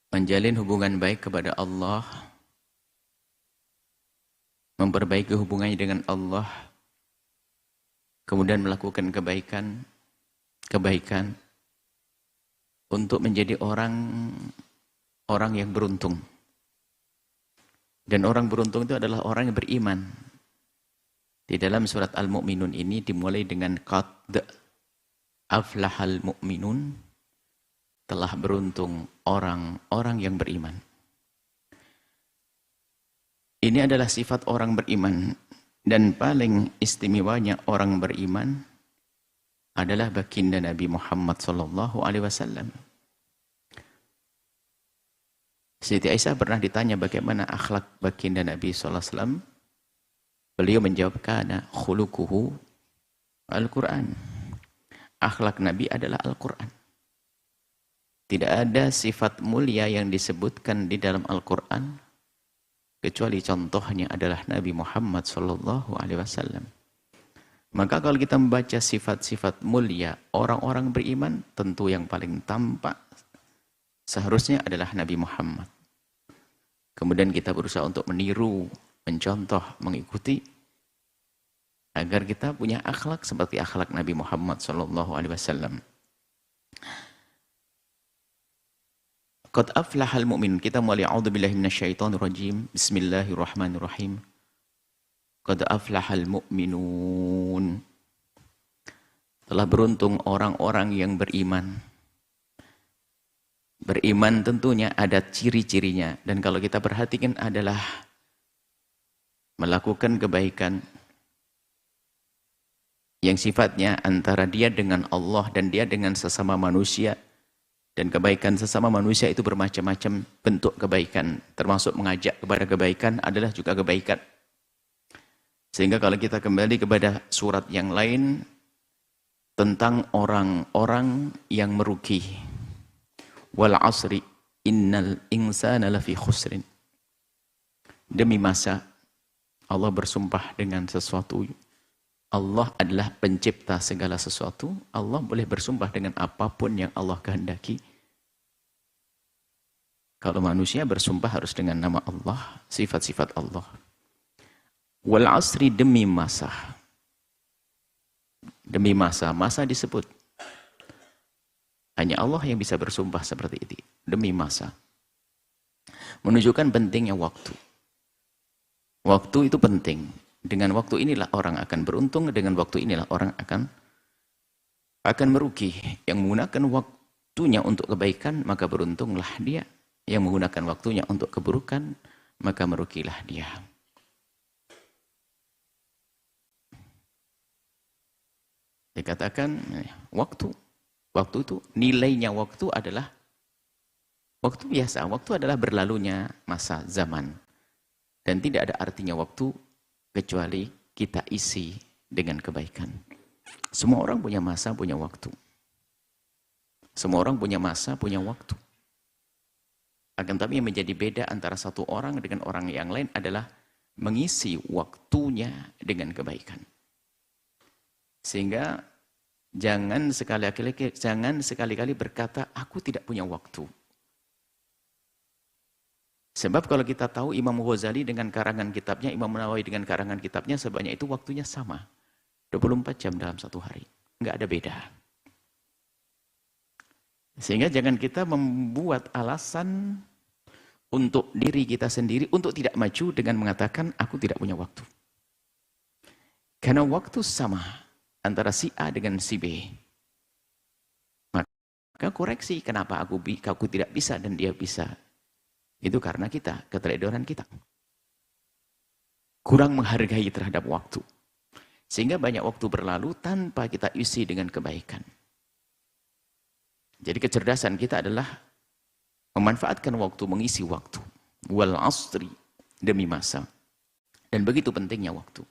menjalin hubungan baik kepada Allah, memperbaiki hubungannya dengan Allah, kemudian melakukan kebaikan untuk menjadi orang yang beruntung. Dan orang beruntung itu adalah orang yang beriman. Di dalam surat Al-Mu'minun ini dimulai dengan qad aflahal mu'minun, telah beruntung orang-orang yang beriman. Ini adalah sifat orang beriman, dan paling istimewanya orang beriman adalah baginda Nabi Muhammad SAW. Siti Aisyah pernah ditanya bagaimana akhlak baginda Nabi SAW. Beliau menjawab, kana khuluquhu Al-Quran. Akhlak Nabi adalah Al-Quran. Tidak ada sifat mulia yang disebutkan di dalam Al-Quran kecuali contohnya adalah Nabi Muhammad SAW. Maka kalau kita membaca sifat-sifat mulia orang-orang beriman, tentu yang paling tampak seharusnya adalah Nabi Muhammad. Kemudian kita berusaha untuk meniru, mencontoh, mengikuti agar kita punya akhlak seperti akhlak Nabi Muhammad SAW. Qad aflahal mu'min. Kita mulai a'udzubillahi minasyaitonir rajim. Bismillahirrahmanirrahim. Qad aflahal mu'minun. Telah beruntung orang-orang yang beriman. Beriman tentunya ada ciri-cirinya, dan kalau kita perhatikan adalah melakukan kebaikan yang sifatnya antara dia dengan Allah dan dia dengan sesama manusia. Dan kebaikan sesama manusia itu bermacam-macam bentuk kebaikan, termasuk mengajak kepada kebaikan adalah juga kebaikan. Sehingga kalau kita kembali kepada surat yang lain tentang orang-orang yang merugi. Wal asri innal insana lafi khusrin. Demi masa Allah bersumpah dengan sesuatu. Allah adalah pencipta segala sesuatu. Allah boleh bersumpah dengan apapun yang Allah kehendaki. Kalau manusia bersumpah harus dengan nama Allah, sifat-sifat Allah. Wal asri, demi masa. Demi masa, masa disebut. Hanya Allah yang bisa bersumpah seperti itu. Demi masa. Menunjukkan pentingnya waktu. Waktu itu penting. Dengan waktu inilah orang akan beruntung. Dengan waktu inilah orang akan merugi. Yang menggunakan waktunya untuk kebaikan, maka beruntunglah dia. Yang menggunakan waktunya untuk keburukan, maka merugilah dia. Dikatakan waktu. Waktu itu, nilainya waktu adalah waktu biasa. Waktu adalah berlalunya masa zaman. Dan tidak ada artinya waktu kecuali kita isi dengan kebaikan. Semua orang punya masa, punya waktu. Semua orang punya masa, punya waktu. Akan tapi yang menjadi beda antara satu orang dengan orang yang lain adalah mengisi waktunya dengan kebaikan. Sehingga jangan sekali-kali berkata, aku tidak punya waktu. Sebab kalau kita tahu Imam Ghazali dengan karangan kitabnya, Imam Nawawi dengan karangan kitabnya, sebanyak itu waktunya sama. 24 jam dalam satu hari. Enggak ada beda. Sehingga jangan kita membuat alasan untuk diri kita sendiri untuk tidak maju dengan mengatakan, aku tidak punya waktu. Karena waktu sama antara si A dengan si B. Maka koreksi, kenapa aku tidak bisa dan dia bisa. Itu karena kita, keteledoran kita. Kurang menghargai terhadap waktu. Sehingga banyak waktu berlalu tanpa kita isi dengan kebaikan. Jadi kecerdasan kita adalah memanfaatkan waktu, mengisi waktu. Wal asri, demi masa. Dan begitu pentingnya waktu.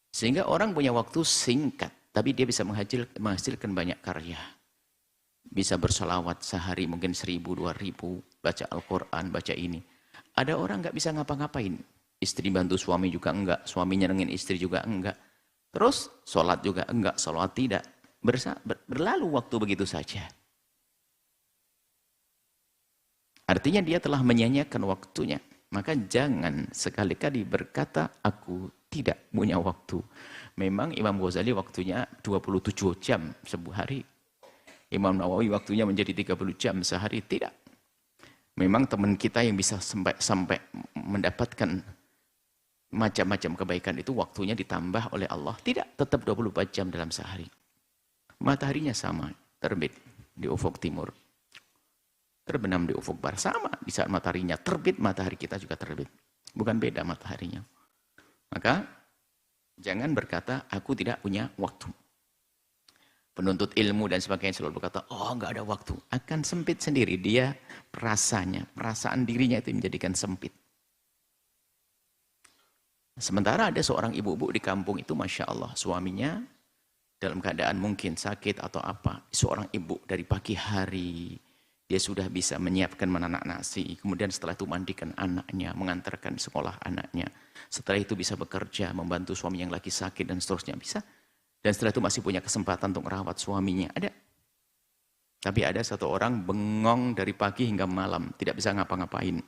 Sehingga orang punya waktu singkat, tapi dia bisa menghasilkan banyak karya. Bisa bersolawat sehari mungkin 1000, 2000, baca Al-Quran, baca ini. Ada orang nggak bisa ngapa-ngapain. Istri bantu suami juga enggak, suami nyenengin istri juga enggak. Terus sholat juga enggak, sholat tidak. Berlalu waktu begitu saja. Artinya dia telah menyanyiakan waktunya. Maka jangan sekali-kali berkata, aku tidak punya waktu. Memang Imam Ghazali waktunya 27 jam sebuah hari. Imam Nawawi waktunya menjadi 30 jam sehari. Tidak. Memang teman kita yang bisa sampai mendapatkan macam-macam kebaikan itu waktunya ditambah oleh Allah. Tidak, tetap 24 jam dalam sehari. Mataharinya sama, terbit di ufuk timur. Terbenam di ufuk barat. Sama, di saat mataharinya terbit, matahari kita juga terbit. Bukan beda mataharinya. Maka, jangan berkata, aku tidak punya waktu. Penuntut ilmu dan sebagainya selalu berkata, oh enggak ada waktu. Akan sempit sendiri. Dia perasaan dirinya itu menjadikan sempit. Sementara ada seorang ibu-ibu di kampung itu, Masya Allah, suaminya dalam keadaan mungkin sakit atau apa. Seorang ibu dari pagi hari, dia sudah bisa menyiapkan menanak nasi. Kemudian setelah itu mandikan anaknya, mengantarkan sekolah anaknya. Setelah itu bisa bekerja, membantu suami yang lagi sakit dan seterusnya. Bisa. Dan setelah itu masih punya kesempatan untuk merawat suaminya. Ada. Tapi ada satu orang bengong dari pagi hingga malam. Tidak bisa ngapa-ngapain.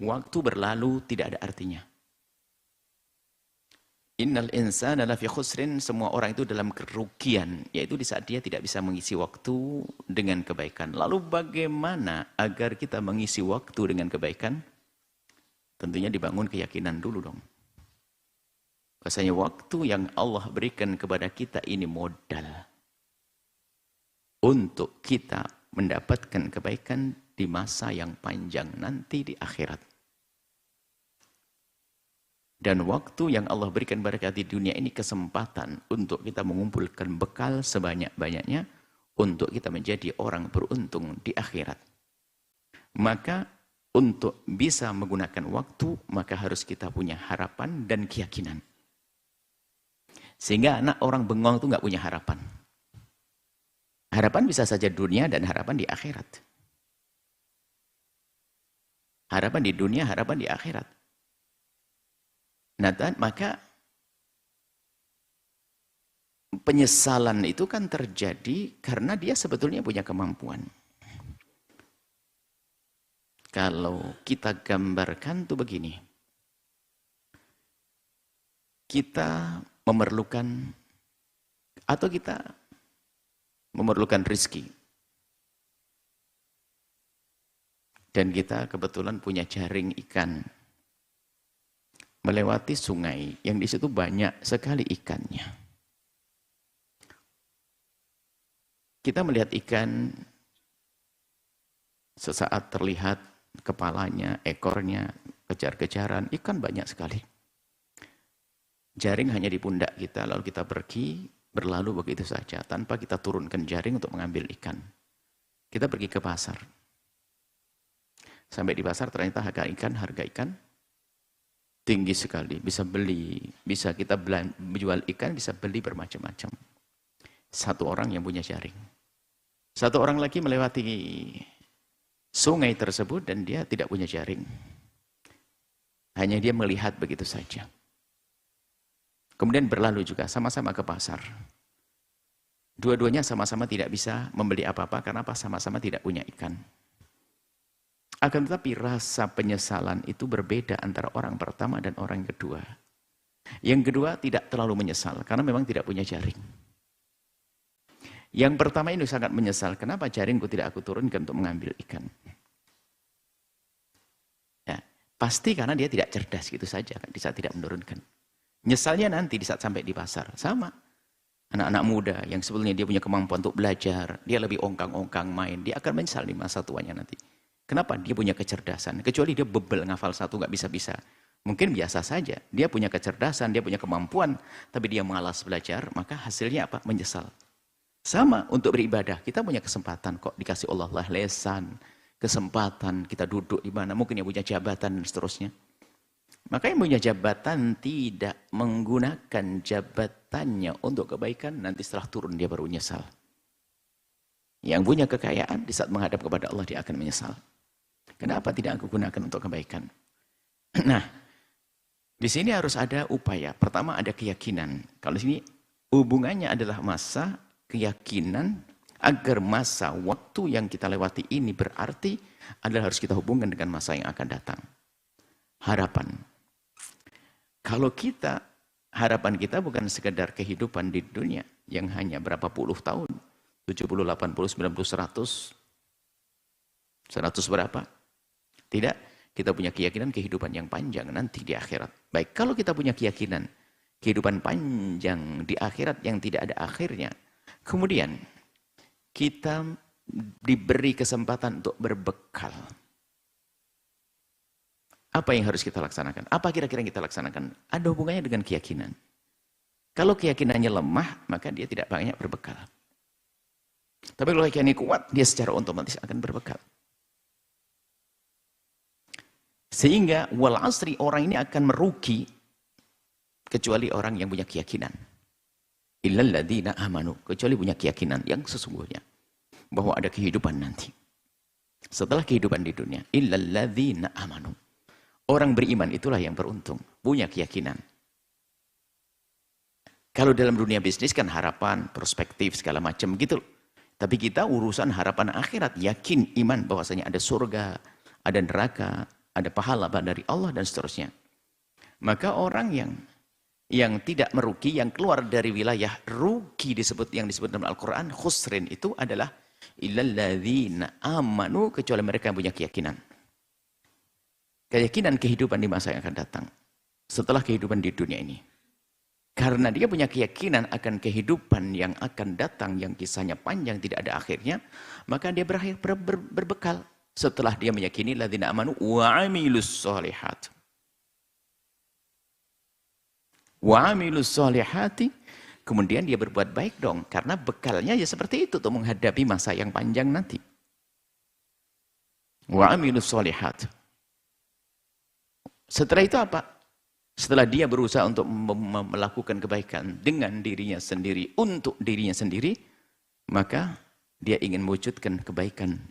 Waktu berlalu tidak ada artinya. Innal insana lafi khusrin, semua orang itu dalam kerugian, yaitu di saat dia tidak bisa mengisi waktu dengan kebaikan. Lalu bagaimana agar kita mengisi waktu dengan kebaikan? Tentunya dibangun keyakinan dulu dong. Bahasanya waktu yang Allah berikan kepada kita ini modal untuk kita mendapatkan kebaikan di masa yang panjang nanti di akhirat. Dan waktu yang Allah berikan kepada kita di dunia ini kesempatan untuk kita mengumpulkan bekal sebanyak-banyaknya untuk kita menjadi orang beruntung di akhirat. Maka untuk bisa menggunakan waktu, maka harus kita punya harapan dan keyakinan. Sehingga anak orang bengong itu nggak punya harapan. Harapan bisa saja dunia dan harapan di akhirat. Harapan di dunia, harapan di akhirat. Nah, maka penyesalan itu kan terjadi karena dia sebetulnya punya kemampuan. Kalau kita gambarkan tuh begini. Kita memerlukan atau kita memerlukan rezeki. Dan kita kebetulan punya jaring ikan melewati sungai yang di situ banyak sekali ikannya. Kita melihat ikan sesaat terlihat kepalanya, ekornya, kejar-kejaran, ikan banyak sekali. Jaring hanya di pundak kita, lalu kita pergi, berlalu begitu saja, tanpa kita turunkan jaring untuk mengambil ikan. Kita pergi ke pasar. Sampai di pasar ternyata harga ikan tinggi sekali, bisa beli, bisa kita jual ikan, bisa beli bermacam-macam. Satu orang yang punya jaring. Satu orang lagi melewati sungai tersebut dan dia tidak punya jaring. Hanya dia melihat begitu saja. Kemudian berlalu juga, sama-sama ke pasar. Dua-duanya sama-sama tidak bisa membeli apa-apa, karena sama-sama tidak punya ikan. Akan tetapi rasa penyesalan itu berbeda antara orang pertama dan orang kedua. Yang kedua tidak terlalu menyesal, karena memang tidak punya jaring. Yang pertama ini sangat menyesal, kenapa jaringku tidak aku turunkan untuk mengambil ikan. Ya, pasti karena dia tidak cerdas gitu saja, di saat tidak menurunkan. Nyesalnya nanti di saat sampai di pasar, sama. Anak-anak muda yang sebetulnya dia punya kemampuan untuk belajar, dia lebih ongkang-ongkang main, dia akan menyesal di masa tuanya nanti. Kenapa? Dia punya kecerdasan. Kecuali dia bebel ngafal satu, nggak bisa-bisa. Mungkin biasa saja. Dia punya kecerdasan, dia punya kemampuan, tapi dia malas belajar, maka hasilnya apa? Menyesal. Sama untuk beribadah. Kita punya kesempatan kok, dikasih Allah lah lesan, kesempatan kita duduk di mana, mungkin yang punya jabatan dan seterusnya. Maka yang punya jabatan tidak menggunakan jabatannya untuk kebaikan, nanti setelah turun dia baru menyesal. Yang punya kekayaan di saat menghadap kepada Allah dia akan menyesal. Kenapa tidak aku gunakan untuk kebaikan? Nah, di sini harus ada upaya. Pertama ada keyakinan. Kalau di sini hubungannya adalah masa keyakinan Agar masa waktu yang kita lewati ini berarti adalah harus kita hubungkan dengan masa yang akan datang. Harapan. Kalau kita, harapan kita bukan sekedar kehidupan di dunia yang hanya berapa puluh tahun. 70, 80, 90, 100. 100 berapa? Tidak. Kita punya keyakinan kehidupan yang panjang nanti di akhirat. Baik, kalau kita punya keyakinan kehidupan panjang di akhirat yang tidak ada akhirnya, kemudian kita diberi kesempatan untuk berbekal. Apa yang harus kita laksanakan? Apa kira-kira yang kita laksanakan? Ada hubungannya dengan keyakinan. Kalau keyakinannya lemah, maka dia tidak banyak berbekal. Tapi kalau keyakinannya kuat, dia secara otomatis akan berbekal. Sehingga wal asri, orang ini akan merugi kecuali orang yang punya keyakinan. Illal ladzina amanu, kecuali punya keyakinan yang sesungguhnya bahwa ada kehidupan nanti. Setelah kehidupan di dunia, illal ladzina amanu. Orang beriman itulah yang beruntung, punya keyakinan. Kalau dalam dunia bisnis kan harapan, perspektif segala macam gitu. Tapi kita urusan harapan akhirat, yakin iman bahwasanya ada surga, ada neraka, ada pahala dari Allah dan seterusnya. Maka orang yang tidak merugi, yang keluar dari wilayah rugi yang disebut dalam Al-Quran, khusrin itu adalah illal ladzina amanu, kecuali mereka yang punya keyakinan. Keyakinan kehidupan di masa yang akan datang. Setelah kehidupan di dunia ini. Karena dia punya keyakinan akan kehidupan yang akan datang, yang kisahnya panjang, tidak ada akhirnya, maka dia berbekal. Setelah dia meyakini ladzina amanu wa amilus shalihat. Wa amilus shalihati, kemudian dia berbuat baik dong, karena bekalnya ya seperti itu untuk menghadapi masa yang panjang nanti. Wa amilus shalihat. Setelah itu apa? Setelah dia berusaha untuk melakukan kebaikan dengan dirinya sendiri, untuk dirinya sendiri, maka dia ingin mewujudkan kebaikan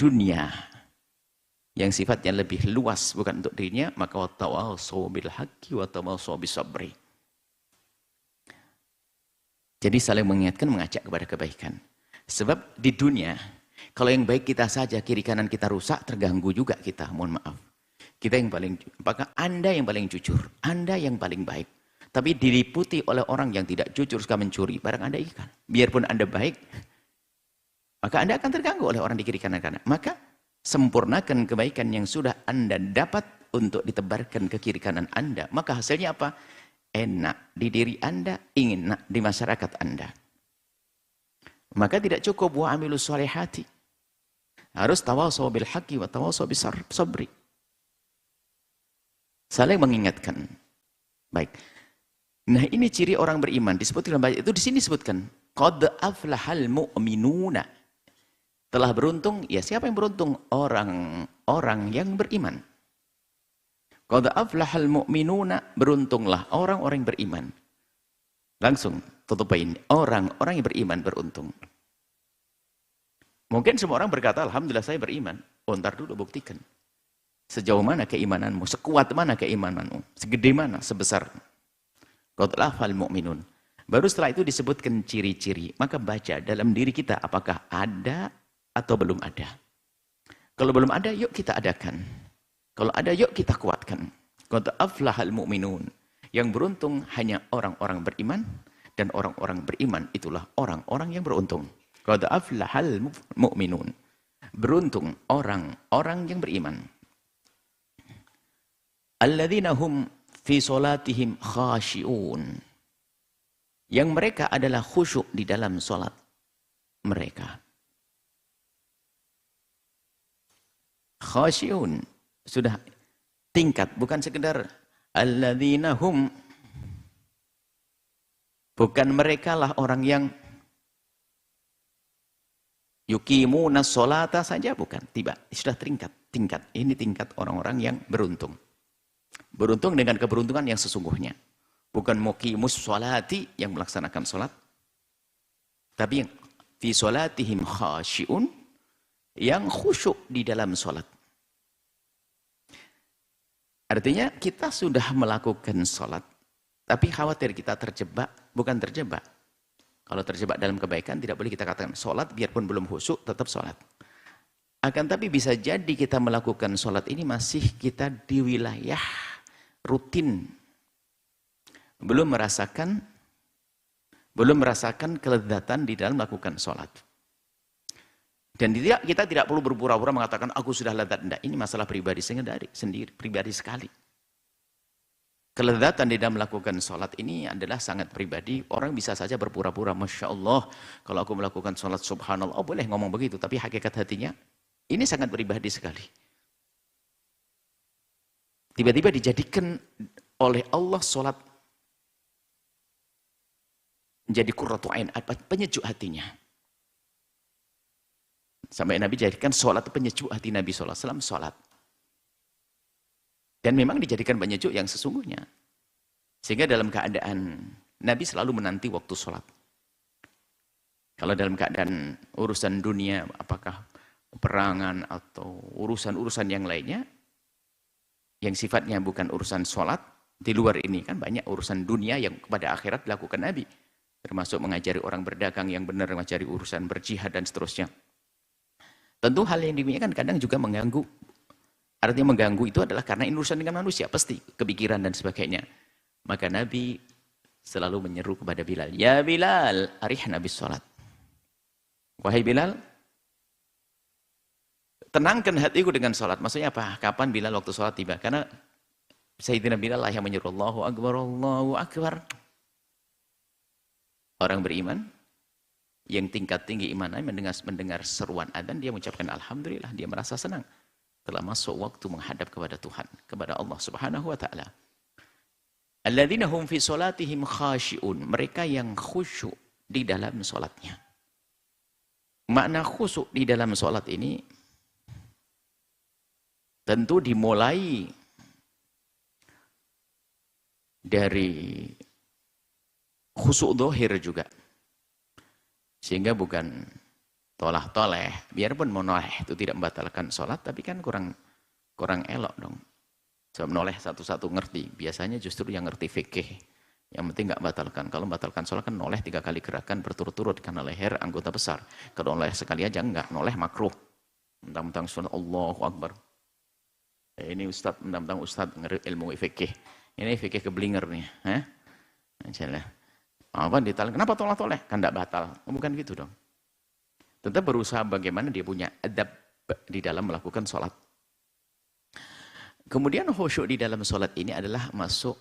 dunia yang sifatnya lebih luas, bukan untuk dirinya, maka watawassaw bil haqqi watawassaw bis sabri. Jadi saling mengingatkan, mengajak kepada kebaikan. Sebab di dunia, kalau yang baik kita saja, kiri kanan kita rusak, terganggu juga kita, mohon maaf. Kita yang paling, apakah Anda yang paling jujur, Anda yang paling baik, tapi diliputi oleh orang yang tidak jujur, suka mencuri, barang Anda ikan. Biarpun Anda baik, maka Anda akan terganggu oleh orang di kiri kanan. Maka sempurnakan kebaikan yang sudah Anda dapat untuk ditebarkan ke kiri kanan Anda. Maka hasilnya apa? Enak di diri Anda, ingin di masyarakat Anda. Maka tidak cukup wa amilus sholihati. Harus tawassaw bil haqqi wa tawassaw bis sabri. Saling mengingatkan. Baik. Nah, ini ciri orang beriman. Disebutkan dalam ayat itu, di sini disebutkan qad aflahal mu'minuna. Telah beruntung, ya siapa yang beruntung? Orang-orang yang beriman. Qad aflahal mu'minuna, beruntunglah orang-orang yang beriman. Langsung tutup ini, orang-orang yang beriman beruntung. Mungkin semua orang berkata, alhamdulillah saya beriman. Oh, ntar dulu buktikan. Sejauh mana keimananmu? Sekuat mana keimananmu? Segede mana? Sebesar. Qad aflahal mu'minun. Baru setelah itu disebutkan ciri-ciri. Maka baca dalam diri kita apakah ada atau belum ada. Kalau belum ada, yuk kita adakan. Kalau ada, yuk kita kuatkan. Qad aflahal mu'minun. Yang beruntung hanya orang-orang beriman, dan orang-orang beriman itulah orang-orang yang beruntung. Qad aflahal mu'minun. Beruntung orang-orang yang beriman. Alladzina hum fi sholatihim khashi'un. Yang mereka adalah khusyuk di dalam sholat mereka. Khashi'un. Sudah tingkat, bukan sekedar alladzina hum. Bukan mereka lah orang yang yuqimuna sholata saja, bukan. Tiba, sudah tingkat. Ini tingkat orang-orang yang beruntung. Beruntung dengan keberuntungan yang sesungguhnya. Bukan muqimus sholati yang melaksanakan sholat. Tapi yang fi sholatihim khashi'un, yang khusyuk di dalam sholat. Artinya kita sudah melakukan sholat, tapi khawatir kita terjebak, bukan terjebak. Kalau terjebak dalam kebaikan, tidak boleh kita katakan sholat, biarpun belum khusyuk, tetap sholat. Akan tapi bisa jadi kita melakukan sholat ini masih kita di wilayah rutin. Belum merasakan kelezatan di dalam melakukan sholat. Dan kita tidak perlu berpura-pura mengatakan, aku sudah lezat. Tidak, ini masalah pribadi sendiri, pribadi sekali. Kelezatan di dalam melakukan sholat ini adalah sangat pribadi. Orang bisa saja berpura-pura, Masya Allah, kalau aku melakukan sholat subhanallah, oh boleh ngomong begitu. Tapi hakikat hatinya, ini sangat pribadi sekali. Tiba-tiba dijadikan oleh Allah sholat menjadi qurratu ain, penyejuk hatinya. Sampai Nabi jadikan sholat penyejuk hati Nabi SAW, sholat. Dan memang dijadikan penyejuk yang sesungguhnya. Sehingga dalam keadaan Nabi selalu menanti waktu sholat. Kalau dalam keadaan urusan dunia, apakah peperangan atau urusan-urusan yang lainnya, yang sifatnya bukan urusan sholat, di luar ini kan banyak urusan dunia yang kepada akhirat dilakukan Nabi. Termasuk mengajari orang berdagang yang benar, mengajari urusan berjihad dan seterusnya. Tentu hal yang demikian kadang juga mengganggu. Artinya mengganggu itu adalah karena ini urusan dengan manusia, pasti kepikiran dan sebagainya. Maka Nabi selalu menyeru kepada Bilal, ya Bilal, arihna bis sholat. Wahai Bilal, tenangkan hatiku dengan sholat. Maksudnya apa? Kapan Bilal waktu sholat tiba? Karena Sayyidina Bilal lah yang menyuruh Allahu Akbar, Allahu Akbar. Orang beriman yang tingkat tinggi imannya mendengar seruan adzan, dia mengucapkan alhamdulillah, dia merasa senang telah masuk waktu menghadap kepada Tuhan, kepada Allah Subhanahu wa taala. Alladzina hum fi salatihim khashi'un, mereka yang khusyuk di dalam salatnya. Makna khusyuk di dalam salat ini tentu dimulai dari khusyuk zahir juga. Sehingga bukan tolah-toleh, biarpun menoleh itu tidak membatalkan sholat, tapi kan kurang elok dong. Sebab menoleh satu-satu ngerti, biasanya justru yang ngerti fikih, yang penting nggak batalkan. Kalau membatalkan sholat kan noleh 3 kali gerakan berturut-turut, karena leher anggota besar. Kalau noleh sekali aja enggak, noleh makruh. Mentang-mentang sholat Allahu Akbar. Ini Ustadz, mentang-mentang Ustadz ngerti ilmu fikih. Ini fikih keblinger nih. Ajalah. Apa ditalan? Kenapa toleh-toleh? Kan tidak batal. Bukan gitu dong. Tetap berusaha bagaimana dia punya adab di dalam melakukan sholat. Kemudian khusyuk di dalam sholat ini adalah masuk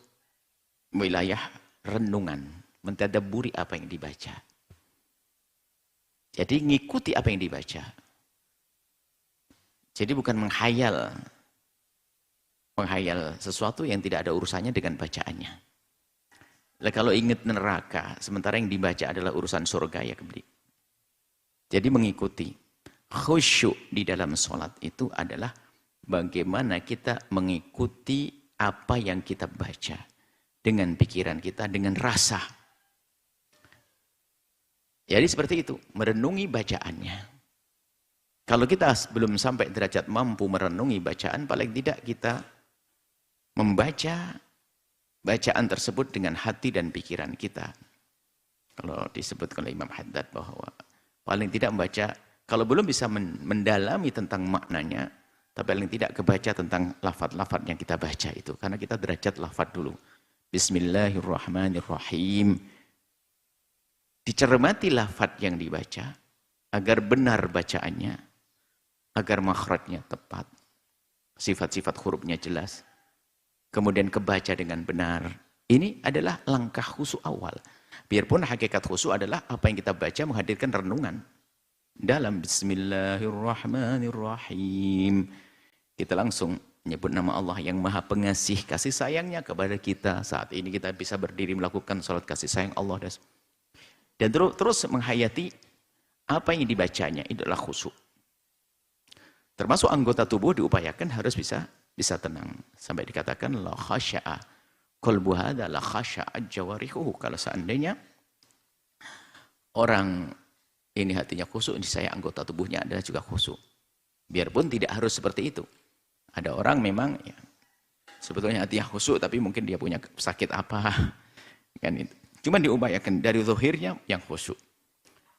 wilayah renungan. Mentadabburi apa yang dibaca. Jadi ngikuti apa yang dibaca. Jadi bukan menghayal sesuatu yang tidak ada urusannya dengan bacaannya. Lah kalau ingat neraka, sementara yang dibaca adalah urusan surga ya kembali. Jadi mengikuti khusyuk di dalam sholat itu adalah bagaimana kita mengikuti apa yang kita baca dengan pikiran kita, dengan rasa. Jadi seperti itu, merenungi bacaannya. Kalau kita belum sampai derajat mampu merenungi bacaan, paling tidak kita membaca bacaan tersebut dengan hati dan pikiran kita. Kalau disebut oleh Imam Haddad bahwa paling tidak membaca, kalau belum bisa mendalami tentang maknanya, tapi paling tidak kebaca tentang lafaz-lafaz yang kita baca itu. Karena kita derajat lafaz dulu. Bismillahirrahmanirrahim. Dicermati lafaz yang dibaca, agar benar bacaannya, agar makhrajnya tepat, sifat-sifat hurufnya jelas. Kemudian kebaca dengan benar. Ini adalah langkah khusyuk awal. Biarpun hakikat khusyuk adalah apa yang kita baca menghadirkan renungan. Dalam Bismillahirrahmanirrahim. Kita langsung menyebut nama Allah yang maha pengasih, kasih sayangnya kepada kita. Saat ini kita bisa berdiri melakukan salat kasih sayang Allah. Dan terus menghayati apa yang dibacanya. Itu adalah khusyuk. Termasuk anggota tubuh diupayakan harus bisa tenang. Sampai dikatakan la khasya'a qalbu hadza la khasya'a jawarihuhu. Kalau seandainya orang ini hatinya khusyuk, ini saya anggota tubuhnya adalah juga khusyuk. Biarpun tidak harus seperti itu. Ada orang memang ya, sebetulnya hatinya khusyuk tapi mungkin dia punya sakit apa kan itu. Cuma diupayakan dari zahirnya yang khusyuk.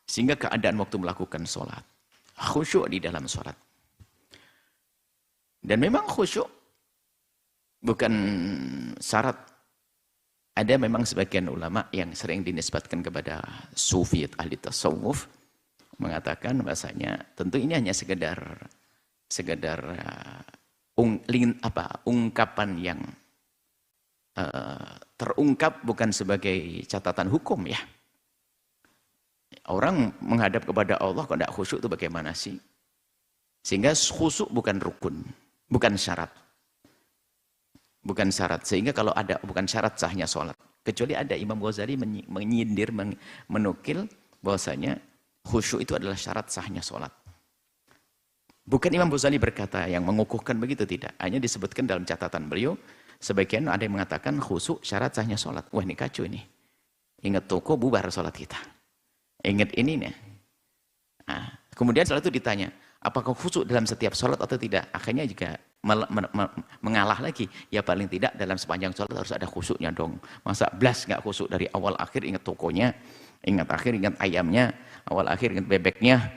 Sehingga keadaan waktu melakukan sholat. Khusyuk di dalam sholat. Dan memang khusyuk bukan syarat. Ada memang sebagian ulama yang sering dinisbatkan kepada sufi ahli tasawuf mengatakan bahasanya tentu ini hanya sekedar ungkapan yang terungkap bukan sebagai catatan hukum ya. Orang menghadap kepada Allah kok tidak khusyuk itu bagaimana sih? Sehingga khusyuk bukan rukun, bukan syarat. Bukan syarat. Sehingga kalau ada bukan syarat sahnya sholat. Kecuali ada Imam Ghazali menyindir, menukil bahwasanya khusyuk itu adalah syarat sahnya sholat. Bukan Imam Ghazali berkata yang mengukuhkan begitu, tidak. Hanya disebutkan dalam catatan beliau, sebagian ada yang mengatakan khusyuk syarat sahnya sholat. Wah ini kacau ini. Ingat toko bubar sholat kita. Ingat ini nih. Nah, kemudian setelah itu ditanya, apakah khusyuk dalam setiap sholat atau tidak? Akhirnya juga mengalah lagi. Ya paling tidak dalam sepanjang sholat harus ada khusyuknya dong. Masa blas nggak khusyuk dari awal akhir ingat tokonya, ingat akhir ingat ayamnya, awal akhir ingat bebeknya,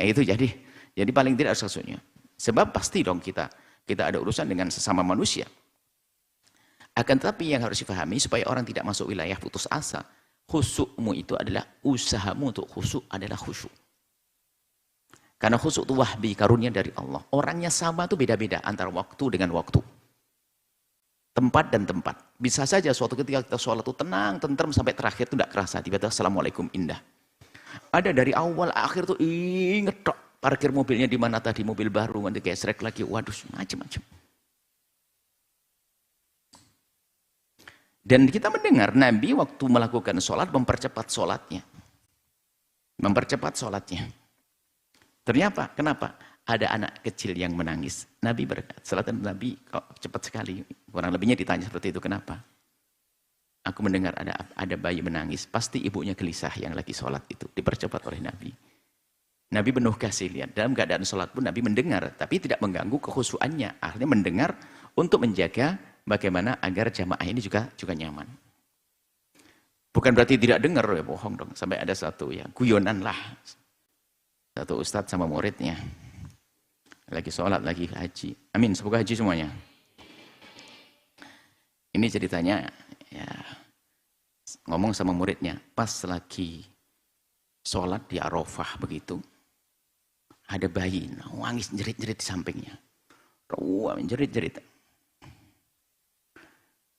itu jadi paling tidak harus khusyuknya. Sebab pasti dong kita ada urusan dengan sesama manusia. Akan tetapi yang harus dipahami supaya orang tidak masuk wilayah putus asa. Khusyukmu itu adalah usahamu untuk khusyuk adalah khusyuk. Karena khusyuk itu wahbi, karunia dari Allah. Orangnya sama itu beda-beda antara waktu dengan waktu. Tempat dan tempat. Bisa saja suatu ketika kita sholat itu tenang, tentrem sampai terakhir itu tidak kerasa. Tiba-tiba assalamualaikum indah. Ada dari awal akhir tuh inget tok. Parkir mobilnya di mana tadi, mobil baru, nanti gesrek lagi. Waduh, macam-macam. Dan kita mendengar Nabi waktu melakukan sholat mempercepat sholatnya. Mempercepat sholatnya. Ternyata, kenapa? Ada anak kecil yang menangis. Nabi berkata, salatan Nabi kok cepat sekali. Kurang lebihnya ditanya seperti itu, kenapa? Aku mendengar ada bayi menangis. Pasti ibunya gelisah yang lagi sholat itu. Dipercepat oleh Nabi. Nabi penuh kasih lihat. Dalam keadaan sholat pun Nabi mendengar. Tapi tidak mengganggu kekhusyuannya. Akhirnya mendengar untuk menjaga bagaimana agar jamaah ini juga nyaman. Bukan berarti tidak dengar, ya bohong dong. Sampai ada satu ya, guyonan lah. Satu ustadz sama muridnya. Lagi sholat, lagi haji. Amin, semoga haji semuanya. Ini ceritanya, ya, ngomong sama muridnya, pas lagi sholat di Arafah begitu, ada bayi, nangis jerit-jerit di sampingnya. Wah, jerit-jerit.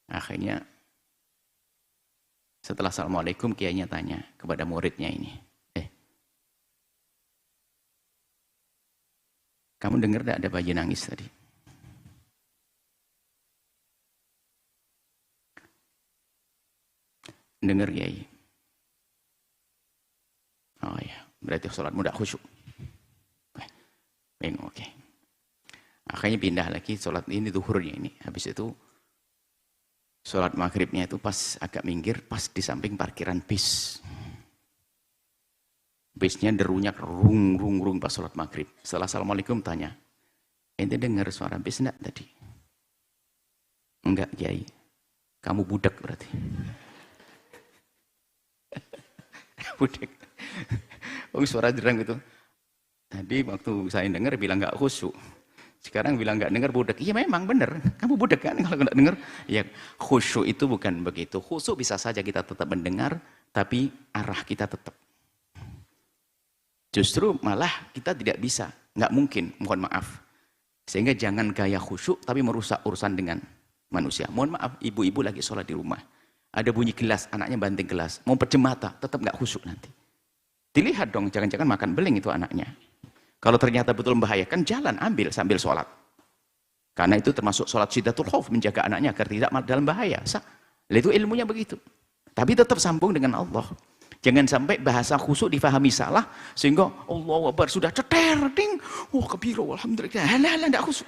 Akhirnya setelah assalamualaikum kiainya tanya kepada muridnya ini, kamu dengar tidak ada bayi nangis tadi? Dengar kiai. Oh ya, berarti sholatmu tidak khusyuk. Oke. Akhirnya pindah lagi sholat ini zuhurnya ini. Habis itu sholat maghribnya itu pas agak minggir, pas di samping parkiran bis. Bisnya derunya rung pas sholat maghrib. Setelah assalamualaikum tanya, ente dengar suara bis enggak tadi? Enggak, Kiai. Kamu budak berarti. Budak. Oh, suara derang itu. Tadi waktu saya dengar bilang enggak khusyuk. Sekarang bilang enggak dengar budak. Iya memang benar. Kamu budak kan kalau enggak dengar? Ya, khusyuk itu bukan begitu. Khusyuk bisa saja kita tetap mendengar, tapi arah kita tetap. Justru malah kita tidak bisa, nggak mungkin, mohon maaf. Sehingga jangan gaya khusyuk tapi merusak urusan dengan manusia. Mohon maaf, ibu-ibu lagi sholat di rumah. Ada bunyi gelas, anaknya banting gelas. Mau pejam mata, tetap nggak khusyuk nanti. Dilihat dong, jangan-jangan makan beling itu anaknya. Kalau ternyata betul membahayakan, jalan ambil sambil sholat. Karena itu termasuk sholat syiddatul khauf, menjaga anaknya agar tidak dalam bahaya. Itu ilmunya begitu. Tapi tetap sambung dengan Allah. Jangan sampai bahasa khusyuk difahami salah sehingga Allahu Akbar sudah ceter ding. Oh kebiru alhamdulillah. Halah enggak khusyuk.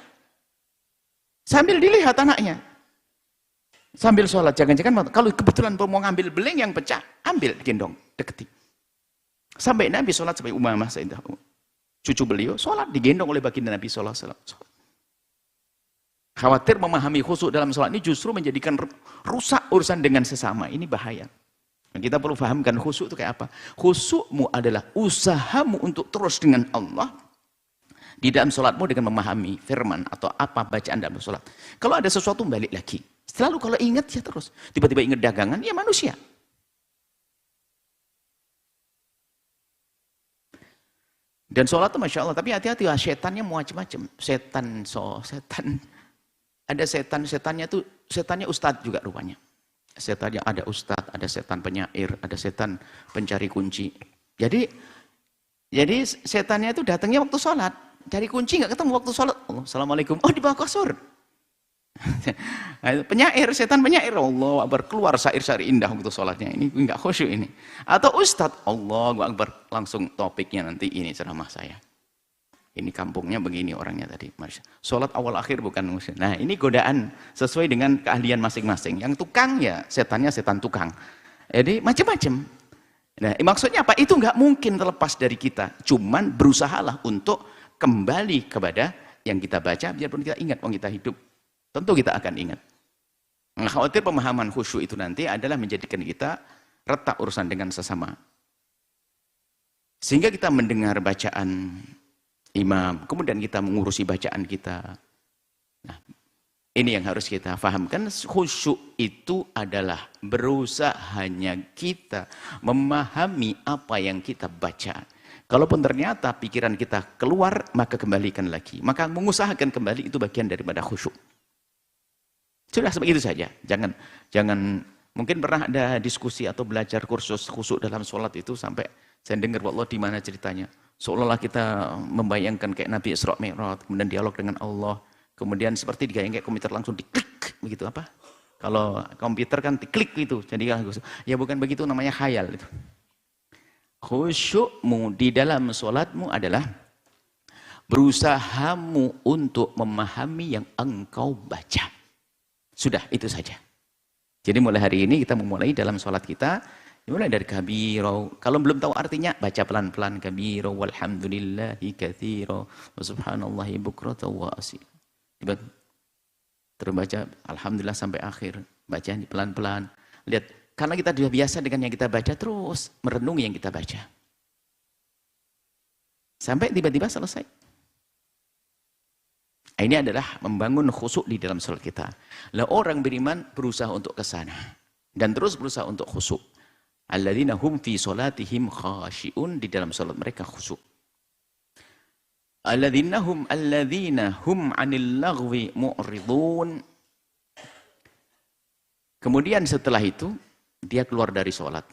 Sambil dilihat anaknya. Sambil sholat jangan-jangan kalau kebetulan mau ngambil beling yang pecah, ambil gendong, deketi. Sampai Nabi sholat sampai Umamah Sayyidah cucu beliau sholat digendong oleh baginda Nabi sallallahu alaihi wasallam. Khawatir memahami khusyuk dalam sholat ini justru menjadikan rusak urusan dengan sesama. Ini bahaya. Kita perlu pahamkan khusyuk itu kayak apa. Khusyukmu adalah usahamu untuk terus dengan Allah di dalam sholatmu dengan memahami firman atau apa bacaan dalam sholat. Kalau ada sesuatu balik lagi. Selalu kalau ingat ya terus. Tiba-tiba ingat dagangan, ya manusia. Dan sholat itu Masya Allah, tapi hati-hati lah, setannya macam-macam. Setan. Ada setannya itu, setannya ustadz juga rupanya. Setannya ada ustadz, ada setan penyair, ada setan pencari kunci. Jadi setannya itu datangnya waktu sholat. Cari kunci nggak ketemu waktu sholat. Allah, Assalamualaikum. Oh di bawah kasur. Penyair, setan penyair. Allah Akbar, keluar syair-syair indah waktu sholatnya. Ini nggak khusyuk ini. Atau ustadz. Allah Akbar, langsung topiknya nanti ini ceramah saya. Ini kampungnya begini orangnya tadi. Sholat awal akhir bukan musyrik. Nah ini godaan sesuai dengan keahlian masing-masing. Yang tukang ya setannya setan tukang. Jadi macam-macam. Nah maksudnya apa? Itu nggak mungkin terlepas dari kita. Cuman berusahalah untuk kembali kepada yang kita baca. Biarpun kita ingat, kalau kita hidup. Tentu kita akan ingat. Nah, khawatir pemahaman khusyuk itu nanti adalah menjadikan kita retak urusan dengan sesama. Sehingga kita mendengar bacaan imam, kemudian kita mengurusi bacaan kita. Nah, ini yang harus kita fahamkan. Khusyuk itu adalah berusaha hanya kita memahami apa yang kita baca. Kalaupun ternyata pikiran kita keluar, maka kembalikan lagi. Maka mengusahakan kembali itu bagian daripada khusyuk. Sudah seperti itu saja. Jangan mungkin pernah ada diskusi atau belajar kursus khusyuk dalam sholat itu sampai saya dengar Allah di mana ceritanya. Seolah-olah kita membayangkan kayak Nabi Isra Mi'raj, kemudian dialog dengan Allah, kemudian seperti kayak komputer langsung diklik begitu apa? Kalau komputer kan diklik gitu. Jadi ya bukan begitu, namanya khayal itu. Khusyukmu di dalam sholatmu adalah berusahamu untuk memahami yang engkau baca. Sudah, itu saja. Jadi mulai hari ini kita memulai dalam sholat kita, mulai dari kabiro. Kalau belum tahu artinya, baca pelan-pelan kabiro, walhamdulillahi kathiro, wa subhanallahi bukrata wa asil. Terus baca alhamdulillah sampai akhir. Baca pelan-pelan. Lihat, karena kita sudah biasa dengan yang kita baca, terus merenungi yang kita baca. Sampai tiba-tiba selesai. Ini adalah membangun khusyuk di dalam sholat kita. Lah orang beriman berusaha untuk ke sana dan terus berusaha untuk khusyuk. Alladzina hum fi sholatihim khashi'un, di dalam sholat mereka khusyuk. Alladzina hum 'anil laghwi mu'ridun. Kemudian setelah itu dia keluar dari sholat.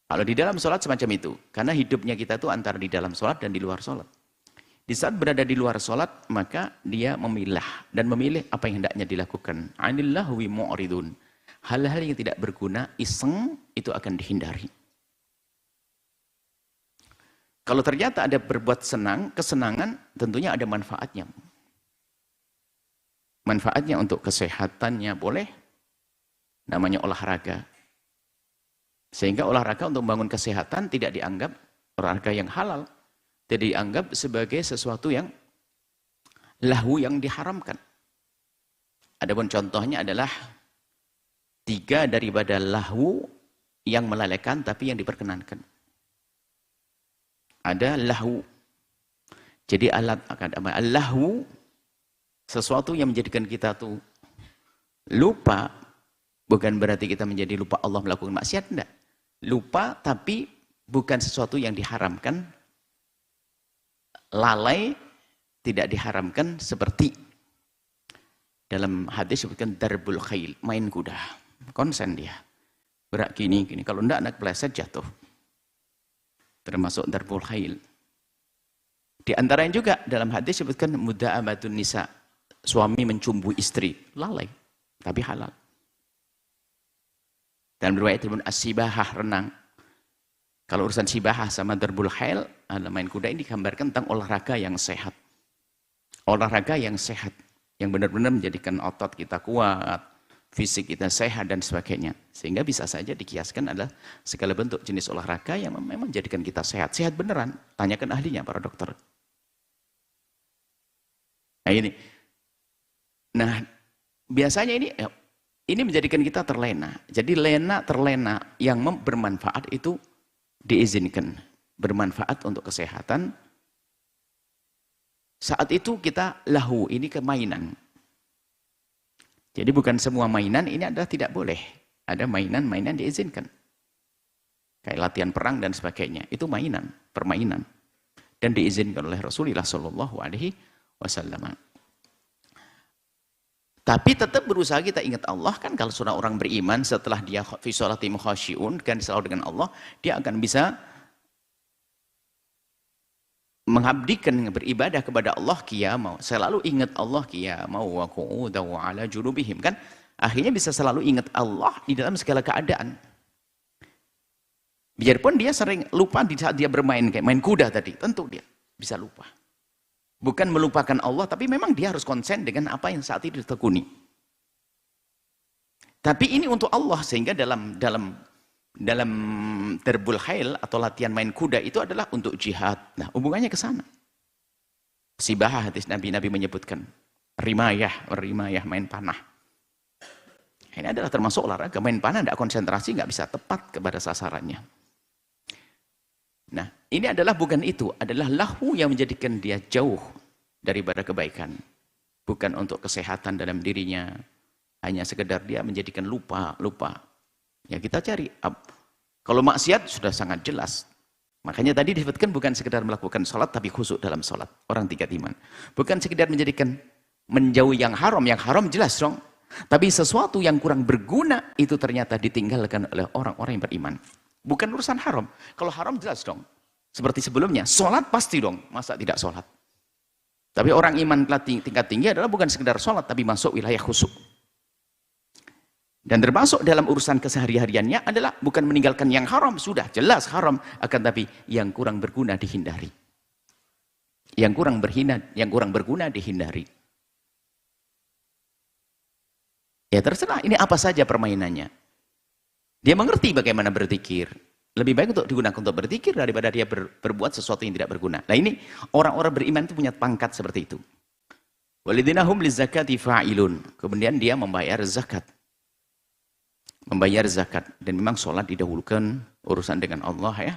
Kalau di dalam sholat semacam itu, karena hidupnya kita itu antara di dalam sholat dan di luar sholat. Di saat berada di luar sholat, maka dia memilah dan memilih apa yang hendaknya dilakukan. Anil lahwi mu'ridun. Hal-hal yang tidak berguna, iseng, itu akan dihindari. Kalau ternyata ada berbuat senang, kesenangan, tentunya ada manfaatnya. Manfaatnya untuk kesehatannya boleh, namanya olahraga. Sehingga olahraga untuk membangun kesehatan tidak dianggap olahraga yang halal. Jadi dianggap sebagai sesuatu yang lahu yang diharamkan. Adapun contohnya adalah 3 daripada lahu yang melalaikan tapi yang diperkenankan. Ada lahu. Jadi alat akan lahu, sesuatu yang menjadikan kita tuh lupa, bukan berarti kita menjadi lupa Allah melakukan maksiat, enggak. Lupa tapi bukan sesuatu yang diharamkan. Lalai tidak diharamkan seperti dalam hadis disebutkan darbul khail, main kuda. Konsen dia. Berak gini. Kalau enggak anak peleset jatuh. Termasuk darbul khail. Di antaranya juga dalam hadis disebutkan muda'amatun nisa. Suami mencumbu istri. Lalai. Tapi halal. Dalam riwayat Ibnu as-sibahah, renang. Kalau urusan sibahah sama darbul khail, main kuda ini digambarkan tentang olahraga yang sehat. Olahraga yang sehat. Yang benar-benar menjadikan otot kita kuat, fisik kita sehat dan sebagainya. Sehingga bisa saja dikiaskan adalah segala bentuk jenis olahraga yang memang menjadikan kita sehat. Sehat beneran. Tanyakan ahlinya, para dokter. Nah ini. Nah, biasanya ini Ini menjadikan kita terlena. Jadi terlena yang bermanfaat itu diizinkan. Bermanfaat untuk kesehatan. Saat itu kita lahu, ini kemainan. Jadi bukan semua mainan ini adalah tidak boleh. Ada mainan-mainan diizinkan. Kayak latihan perang dan sebagainya. Itu mainan, permainan. Dan diizinkan oleh Rasulullah SAW. Tapi tetap berusaha kita ingat Allah kan, kalau seorang orang beriman setelah dia fi sholatim khasyi'un kan selalu dengan Allah, dia akan bisa mengabdikan beribadah kepada Allah qiyamah. Selalu ingat Allah qiyamah wa qu'udan wa ala junubihim kan. Akhirnya bisa selalu ingat Allah di dalam segala keadaan. Biarpun dia sering lupa di saat dia bermain, kayak main kuda tadi, tentu dia bisa lupa. Bukan melupakan Allah, tapi memang dia harus konsen dengan apa yang saat itu ditekuni. Tapi ini untuk Allah, sehingga dalam terbul khail atau latihan main kuda itu adalah untuk jihad. Nah, hubungannya ke sana. Sibah hadis Nabi menyebutkan rimayah main panah. Ini adalah termasuk olahraga. Main panah tidak konsentrasi, nggak bisa tepat kepada sasarannya. Nah, ini adalah bukan itu, adalah lahu yang menjadikan dia jauh daripada kebaikan. Bukan untuk kesehatan dalam dirinya, hanya sekedar dia menjadikan lupa. Ya kita cari. Kalau maksiat sudah sangat jelas. Makanya tadi disebutkan bukan sekedar melakukan sholat, tapi khusyuk dalam sholat. Orang tingkat iman. Bukan sekedar menjadikan menjauhi yang haram jelas dong. Tapi sesuatu yang kurang berguna itu ternyata ditinggalkan oleh orang-orang yang beriman. Bukan urusan haram. Kalau haram jelas dong. Seperti sebelumnya, sholat pasti dong. Masa tidak sholat? Tapi orang iman tingkat tinggi adalah bukan sekedar sholat, tapi masuk wilayah khusyuk. Dan termasuk dalam urusan kesehari-hariannya adalah bukan meninggalkan yang haram. Sudah jelas haram. Akan tapi yang kurang berguna dihindari. Yang kurang berguna dihindari. Ya terserah, ini apa saja permainannya. Dia mengerti bagaimana berzikir. Lebih baik untuk digunakan untuk berzikir daripada dia berbuat sesuatu yang tidak berguna. Nah ini orang-orang beriman itu punya pangkat seperti itu. Walidina hum lizakati fa'ilun. Kemudian dia membayar zakat. Membayar zakat. Dan memang sholat didahulukan urusan dengan Allah ya.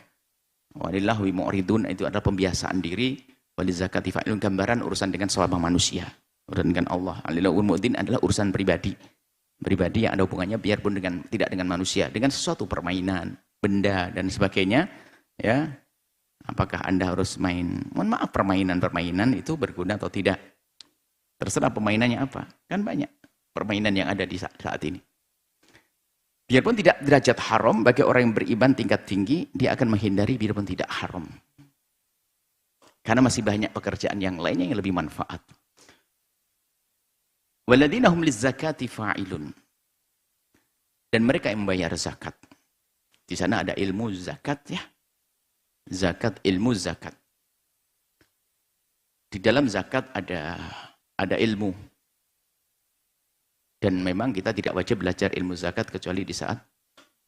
Walillahi mu'ridun itu adalah pembiasaan diri. Walizakati fa'ilun gambaran urusan dengan sesama manusia. Urusan dengan Allah. Alilahul mu'din adalah urusan pribadi. Pribadi yang ada hubungannya biarpun tidak dengan manusia, dengan sesuatu permainan, benda dan sebagainya, ya. Apakah Anda harus main? Mohon maaf, permainan itu berguna atau tidak? Terserah permainannya apa. Kan banyak permainan yang ada di saat ini. Biarpun tidak derajat haram bagi orang yang beriman tingkat tinggi, dia akan menghindari biarpun tidak haram. Karena masih banyak pekerjaan yang lainnya yang lebih manfaat. Waladina hum lizzakati fa'ilun. Dan mereka yang membayar zakat. Di sana ada ilmu zakat ya. Zakat, ilmu zakat. Di dalam zakat ada ilmu. Dan memang kita tidak wajib belajar ilmu zakat kecuali di saat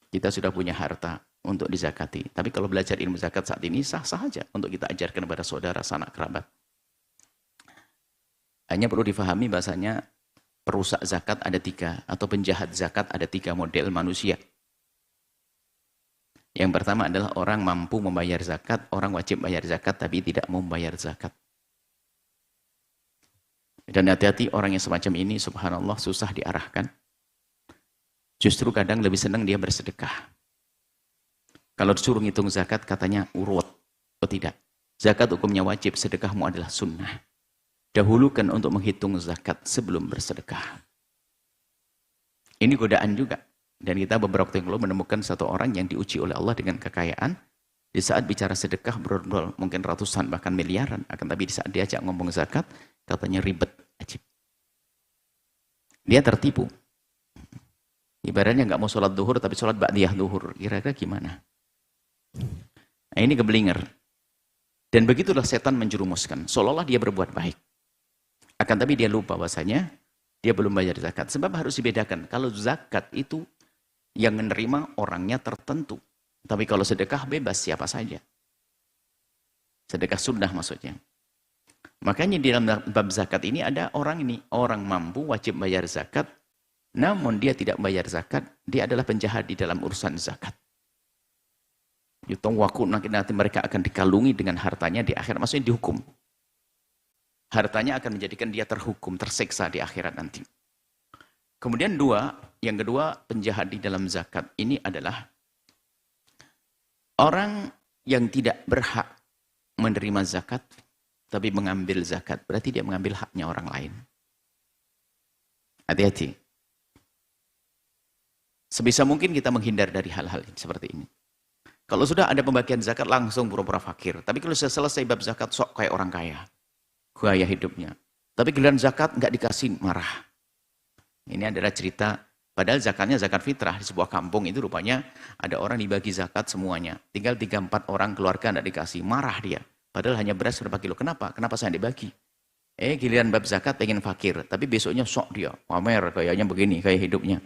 kita sudah punya harta untuk dizakati. Tapi kalau belajar ilmu zakat saat ini sah-sah saja untuk kita ajarkan kepada saudara, sanak kerabat. Hanya perlu difahami bahasanya perusak zakat ada 3, atau penjahat zakat ada 3 model manusia. Yang pertama adalah orang mampu membayar zakat, orang wajib bayar zakat tapi tidak mau membayar zakat. Dan hati-hati orang yang semacam ini, subhanallah, susah diarahkan. Justru kadang lebih senang dia bersedekah. Kalau disuruh ngitung zakat katanya urut, atau tidak. Zakat hukumnya wajib, sedekahmu adalah sunnah. Dahulukan untuk menghitung zakat sebelum bersedekah. Ini godaan juga. Dan kita beberapa waktu yang lalu menemukan satu orang yang diuji oleh Allah dengan kekayaan. Di saat bicara sedekah berdoa mungkin ratusan bahkan miliaran. Akan tapi di saat diajak ngomong zakat, katanya ribet, ajib. Dia tertipu. Ibaratnya nggak mau sholat duhur tapi sholat ba'diyah duhur. Kira-kira gimana? Nah, ini keblinger. Dan begitulah setan menjerumuskan. Seolah-olah dia berbuat baik. Akan tapi dia lupa bahasanya dia belum bayar zakat. Sebab harus dibedakan. Kalau zakat itu yang menerima orangnya tertentu. Tapi kalau sedekah bebas siapa saja. Sedekah sunnah maksudnya. Makanya di dalam bab zakat ini ada orang mampu wajib bayar zakat. namun dia tidak membayar zakat, dia adalah penjahat di dalam urusan zakat. Yutong waku, nanti mereka akan dikalungi dengan hartanya di akhirat, maksudnya dihukum. Hartanya akan menjadikan dia terhukum, tersiksa di akhirat nanti. Kemudian yang kedua, penjahat di dalam zakat ini adalah orang yang tidak berhak menerima zakat, tapi mengambil zakat. Berarti dia mengambil haknya orang lain. Hati-hati. Sebisa mungkin kita menghindar dari hal-hal seperti ini. Kalau sudah ada pembagian zakat, langsung pura-pura fakir. Tapi kalau sudah selesai bab zakat, sok kayak orang kaya. Gaya hidupnya. Tapi giliran zakat, nggak dikasih, marah. Ini adalah cerita, padahal zakatnya zakat fitrah. Di sebuah kampung itu rupanya ada orang dibagi zakat semuanya. Tinggal 3-4 orang keluarga nggak dikasih, marah dia. Padahal hanya beras berapa kilo. Kenapa? Kenapa saya dibagi? Giliran bab zakat pengen fakir. Tapi besoknya sok dia, pamer, kayaknya begini, kayak hidupnya.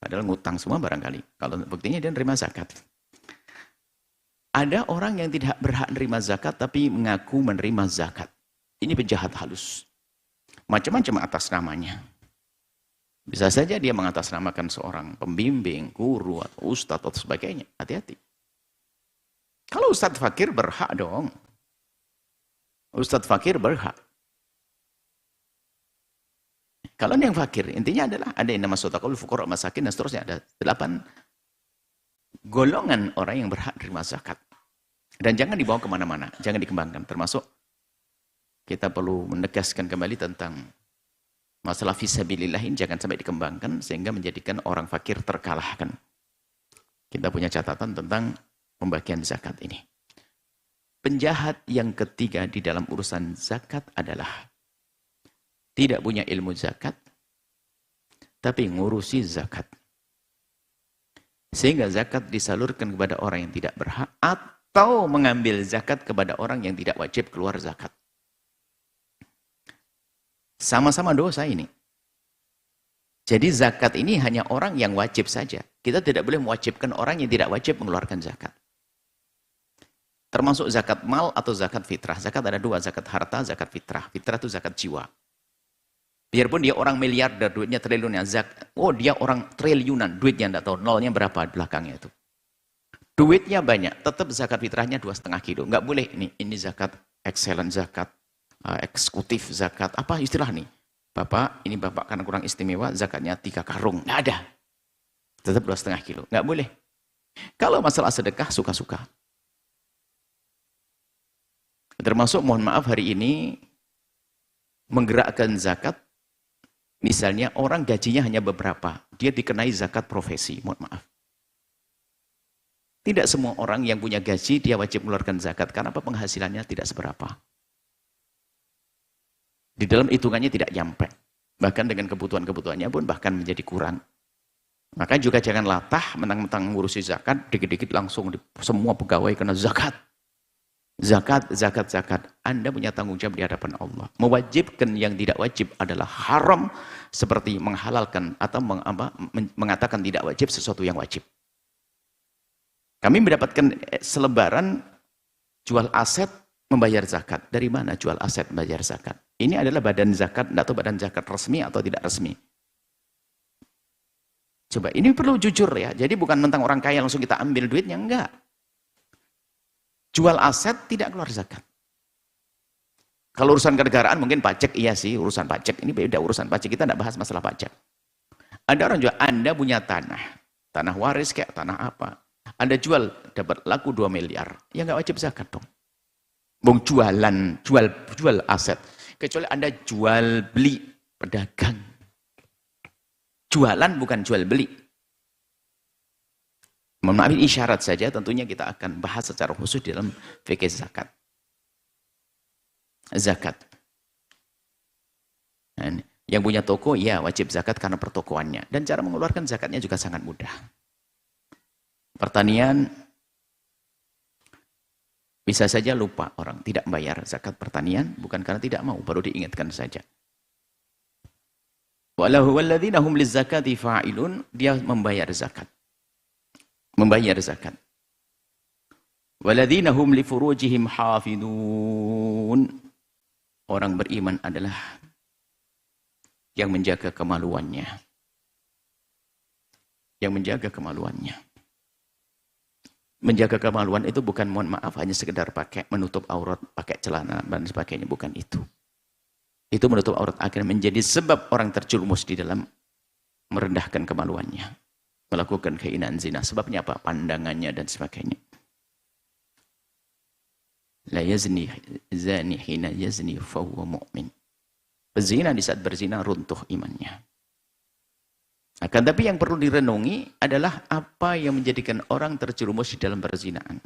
Padahal ngutang semua barangkali. Kalau buktinya dia nerima zakat. Ada orang yang tidak berhak menerima zakat, tapi mengaku menerima zakat. Ini penjahat halus. Macam-macam atas namanya. Bisa saja dia mengatasnamakan seorang pembimbing, guru, atau ustadz, atau sebagainya. Hati-hati. Kalau ustadz fakir berhak dong. Ustadz fakir berhak. Kalau yang fakir, intinya adalah ada yang nama sodaqul fuqara masakin dan seterusnya. Ada 8 golongan orang yang berhak menerima zakat. Dan jangan dibawa kemana-mana, jangan dikembangkan. Termasuk kita perlu menegaskan kembali tentang masalah fisabilillah ini jangan sampai dikembangkan sehingga menjadikan orang fakir terkalahkan. Kita punya catatan tentang pembagian zakat ini. Penjahat yang ketiga di dalam urusan zakat adalah tidak punya ilmu zakat, tapi ngurusi zakat. Sehingga zakat disalurkan kepada orang yang tidak berhak atau mengambil zakat kepada orang yang tidak wajib keluar zakat. Sama-sama dosa ini. Jadi zakat ini hanya orang yang wajib saja. Kita tidak boleh mewajibkan orang yang tidak wajib mengeluarkan zakat. Termasuk zakat mal atau zakat fitrah. Zakat ada 2, zakat harta, zakat fitrah. Fitrah itu zakat jiwa. Biarpun dia orang miliarder, duitnya triliunan, dia orang triliunan, duitnya enggak tahu, nolnya berapa di belakangnya itu. Duitnya banyak, tetap zakat fitrahnya 2,5 kilo. Enggak boleh, ini zakat excellent, zakat eksekutif, zakat, apa istilah nih? Bapak, ini bapak karena kurang istimewa, zakatnya 3 karung. Enggak ada. Tetap 2,5 kilo, enggak boleh. Kalau masalah sedekah, suka-suka. Termasuk, mohon maaf hari ini, menggerakkan zakat. Misalnya orang gajinya hanya beberapa, dia dikenai zakat profesi, mohon maaf. Tidak semua orang yang punya gaji, dia wajib mengeluarkan zakat, karena penghasilannya tidak seberapa. Di dalam hitungannya tidak nyampe. Bahkan dengan kebutuhan-kebutuhannya pun bahkan menjadi kurang. Maka juga jangan latah, mentang-mentang ngurusi zakat, dikit-dikit langsung semua pegawai kena zakat. Zakat, zakat, zakat. Anda punya tanggung jawab di hadapan Allah. Mewajibkan yang tidak wajib adalah haram, seperti menghalalkan atau mengatakan tidak wajib sesuatu yang wajib. Kami mendapatkan selebaran jual aset membayar zakat. Dari mana jual aset membayar zakat? Ini adalah badan zakat, atau badan zakat resmi atau tidak resmi. Coba, ini perlu jujur ya. Jadi bukan tentang orang kaya langsung kita ambil duitnya, enggak. Jual aset tidak keluar zakat. Kalau urusan kenegaraan mungkin pajak, iya sih urusan pajak. Ini beda urusan pajak, kita tidak bahas masalah pajak. Ada orang jual, Anda punya tanah waris kayak tanah apa. Anda jual, dapat laku 2 miliar. Ya nggak wajib zakat dong. Bung jualan, jual aset. Kecuali Anda jual beli, pedagang. Jualan bukan jual beli. Mohon maaf, ini isyarat saja, tentunya kita akan bahas secara khusus dalam fikih zakat. Zakat. Dan yang punya toko, ya wajib zakat karena pertokoannya. Dan cara mengeluarkan zakatnya juga sangat mudah. Pertanian, bisa saja lupa orang, tidak membayar zakat pertanian, bukan karena tidak mau, baru diingatkan saja. Walahu walladzina hum lizzakati fa'ilun, dia membayar zakat. Membayar zakat. Walladzina hum li furujihim hafidun. Orang beriman adalah yang menjaga kemaluannya. yang menjaga kemaluannya. Menjaga kemaluan itu bukan, mohon maaf, hanya sekedar pakai menutup aurat, pakai celana dan sebagainya, bukan itu. Itu menutup aurat akhirnya menjadi sebab orang terjerumus di dalam merendahkan kemaluannya, melakukan keinginan zina. Sebabnya apa? Pandangannya dan sebagainya. La yazni zani hina yazni fahuwa mu'min. Pezina di saat berzina runtuh imannya. Akan tapi yang perlu direnungi adalah apa yang menjadikan orang terjerumus di dalam perzinahan.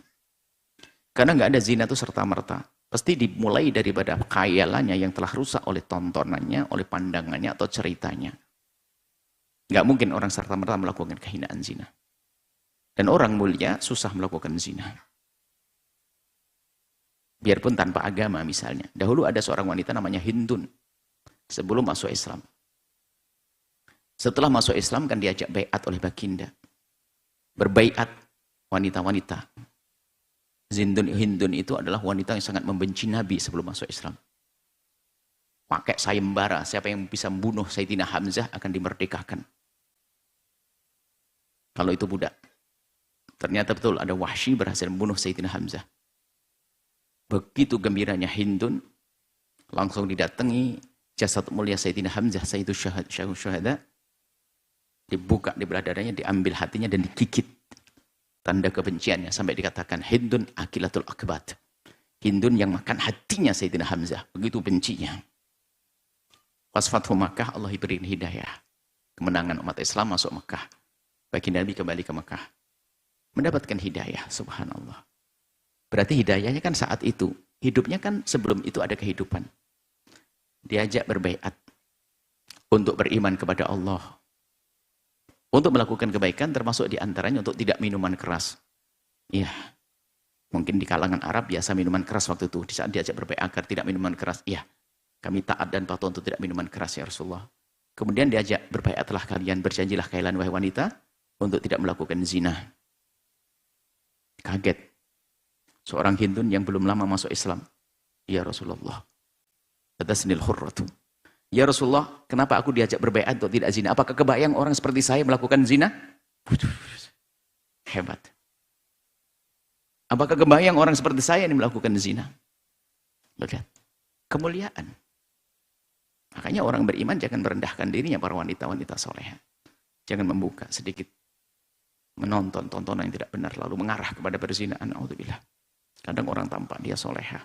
Karena nggak ada zina itu serta-merta. Pasti dimulai daripada khayalannya yang telah rusak oleh tontonannya, oleh pandangannya atau ceritanya. Nggak mungkin orang serta-merta melakukan kehinaan zina. Dan orang mulia susah melakukan zina. Biarpun tanpa agama misalnya. Dahulu ada seorang wanita namanya Hindun. Sebelum masuk Islam. Setelah masuk Islam kan diajak baiat oleh baginda. Berbaiat wanita-wanita. Hindun itu adalah wanita yang sangat membenci Nabi sebelum masuk Islam. Pakai sayembara, siapa yang bisa membunuh Sayyidina Hamzah akan dimerdekakan. Kalau itu budak. Ternyata betul ada Wahsy berhasil membunuh Sayyidina Hamzah. Begitu gembiranya Hindun, langsung didatangi jasad mulia Sayyidina Hamzah, Sayyidul Syuhada, dibuka di belah dadanya, diambil hatinya dan digigit. Tanda kebenciannya sampai dikatakan Hindun akilatul akbat. Hindun yang makan hatinya Sayyidina Hamzah. Begitu bencinya. Pas Fathu Makkah Allah beri hidayah. Kemenangan umat Islam masuk Makkah. Baginda Nabi kembali ke Makkah. Mendapatkan hidayah, subhanallah. Berarti hidayahnya kan saat itu. Hidupnya kan sebelum itu ada kehidupan. Diajak berbaiat untuk beriman kepada Allah. Untuk melakukan kebaikan termasuk diantaranya untuk tidak minuman keras. Iya. Mungkin di kalangan Arab biasa minuman keras waktu itu. Di saat diajak berbaiat agar tidak minuman keras. Iya. Kami taat dan patuh untuk tidak minuman keras ya Rasulullah. Kemudian diajak berbaiatlah kalian, berjanjilah kalian wahai wanita untuk tidak melakukan zina. Kaget. Seorang Hindun yang belum lama masuk Islam. Ya Rasulullah. Fatasnil hurratu. Ya Rasulullah, kenapa aku diajak berbaiat untuk tidak zina? Apakah kebayang orang seperti saya melakukan zina? Hebat. Apakah kebayang orang seperti saya ini melakukan zina? Lihat. Kemuliaan. Makanya orang beriman jangan merendahkan dirinya, para wanita-wanita soleh. Jangan membuka sedikit. Menonton tontonan yang tidak benar, lalu mengarah kepada perzinahan. Na'udzubillah. Kadang orang tampak dia soleha.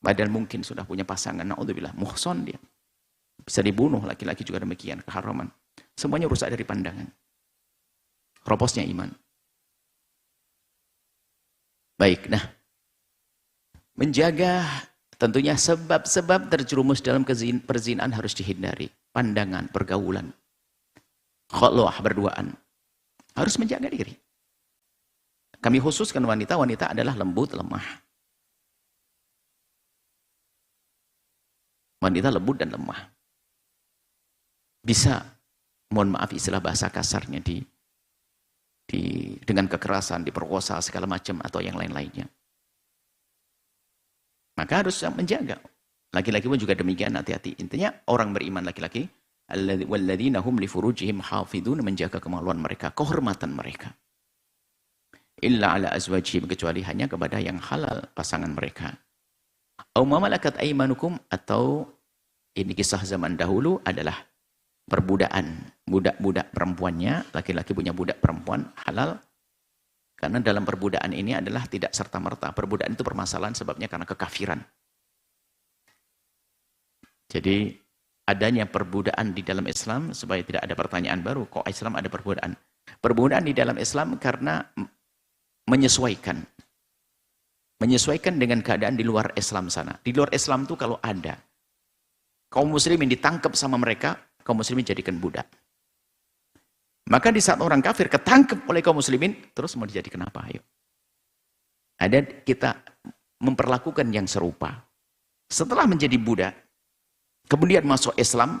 Padahal mungkin sudah punya pasangan. Na'udzubillah. Muhson dia. Bisa dibunuh, laki-laki juga demikian, keharaman. Semuanya rusak dari pandangan. Roposnya iman. Baik, nah. Menjaga tentunya sebab-sebab terjerumus dalam perzinahan harus dihindari. Pandangan, pergaulan. Khulwah, berduaan. Harus menjaga diri. Kami khususkan wanita adalah lembut, lemah. Wanita lembut dan lemah. Bisa, mohon maaf istilah bahasa kasarnya, dengan kekerasan, diperkosa, segala macam, atau yang lain-lainnya. Maka harus menjaga. Laki-laki pun juga demikian, hati-hati. Intinya orang beriman laki-laki, walladzina hum li furujihim hafidun, menjaga kemaluan mereka, kehormatan mereka. Illa ala azwajihim, kecuali hanya kepada yang halal pasangan mereka. Au ma malakat aimanukum, atau ini kisah zaman dahulu adalah perbudakan. Budak-budak perempuannya, laki-laki punya budak perempuan halal. Karena dalam perbudakan ini adalah tidak serta-merta. Perbudakan itu permasalahan sebabnya karena kekafiran. Jadi adanya perbudakan di dalam Islam supaya tidak ada pertanyaan baru. Kok Islam ada perbudakan? Perbudakan di dalam Islam karena menyesuaikan. Menyesuaikan dengan keadaan di luar Islam sana. Di luar Islam itu kalau ada kaum muslimin ditangkap sama mereka, kaum muslimin jadikan budak. Maka di saat orang kafir ketangkep oleh kaum muslimin, terus mau dijadikan apa? Ayo. Ada kita memperlakukan yang serupa. Setelah menjadi budak, kemudian masuk Islam,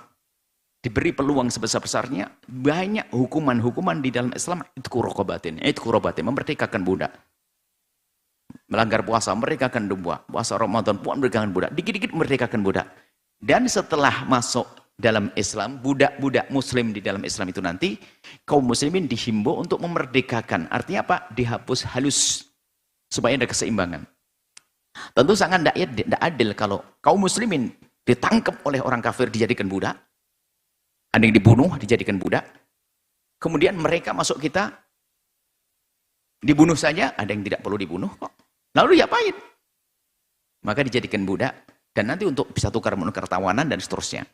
diberi peluang sebesar-besarnya, banyak hukuman-hukuman di dalam Islam, itu kurobatin, memerdekakan budak. Melanggar puasa, merdekakan budak. Puasa Ramadan, puasa merdekakan budak. Dikit-dikit merdekakan budak. Dan setelah masuk dalam Islam, budak-budak muslim di dalam Islam itu nanti, kaum muslimin dihimbau untuk memerdekakan. Artinya apa? Dihapus halus, supaya ada keseimbangan. Tentu sangat tidak adil kalau kaum muslimin ditangkap oleh orang kafir dijadikan budak, ada yang dibunuh dijadikan budak, kemudian mereka masuk kita, dibunuh saja, ada yang tidak perlu dibunuh kok. Lalu diapain? Maka dijadikan budak, dan nanti untuk bisa tukar-menukar tawanan dan seterusnya.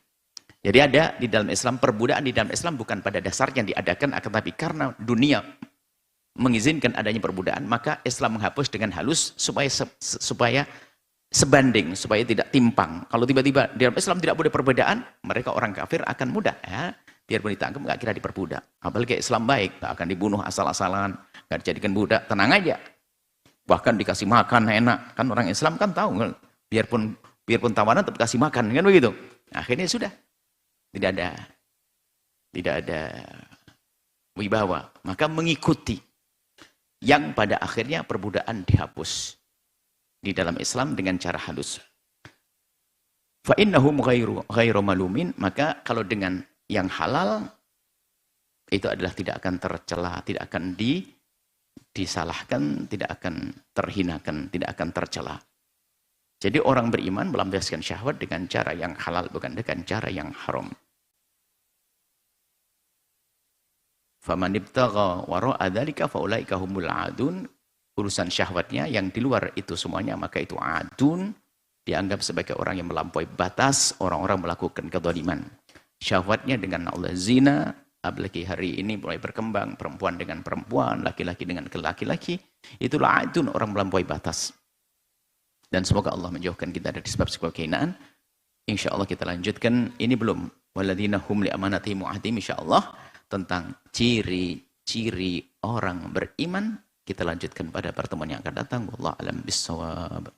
Jadi ada di dalam Islam, perbudakan di dalam Islam bukan pada dasarnya diadakan, akan tapi karena dunia mengizinkan adanya perbudakan, maka Islam menghapus dengan halus supaya sebanding, supaya tidak timpang. Kalau tiba-tiba di dalam Islam tidak boleh perbedaan, mereka orang kafir akan mudah. Ya, biarpun ditangkap, nggak kira diperbudak. Apalagi Islam baik, tak akan dibunuh asal-asalan, nggak dijadikan budak, tenang aja. Bahkan dikasih makan enak. Kan orang Islam kan tahu, biarpun tawanan tetap kasih makan, kan begitu. Akhirnya sudah. Tidak ada wibawa. Maka mengikuti yang pada akhirnya perbudakan dihapus di dalam Islam dengan cara halus. Fa innahum ghairu malumin, maka kalau dengan yang halal itu adalah tidak akan tercela, tidak akan disalahkan, tidak akan terhinakan, tidak akan tercela. Jadi orang beriman melampiaskan syahwat dengan cara yang halal, bukan dengan cara yang haram. Faman ibtagha wara'a dzalika faulaika humul adun. Urusan syahwatnya yang di luar itu semuanya, maka itu adun, dianggap sebagai orang yang melampaui batas, orang-orang melakukan kezaliman. Syahwatnya dengan Allah zina, apalagi hari ini mulai berkembang, perempuan dengan perempuan, laki-laki dengan laki-laki, itulah adun, orang melampaui batas. Dan semoga Allah menjauhkan kita dari sebab-sebab kehinaan. Insyaallah kita lanjutkan, ini belum walladzina hum li amanatihim wa ahdihim, insyaallah tentang ciri-ciri orang beriman kita lanjutkan pada pertemuan yang akan datang. Wallahu a'lam bissawab.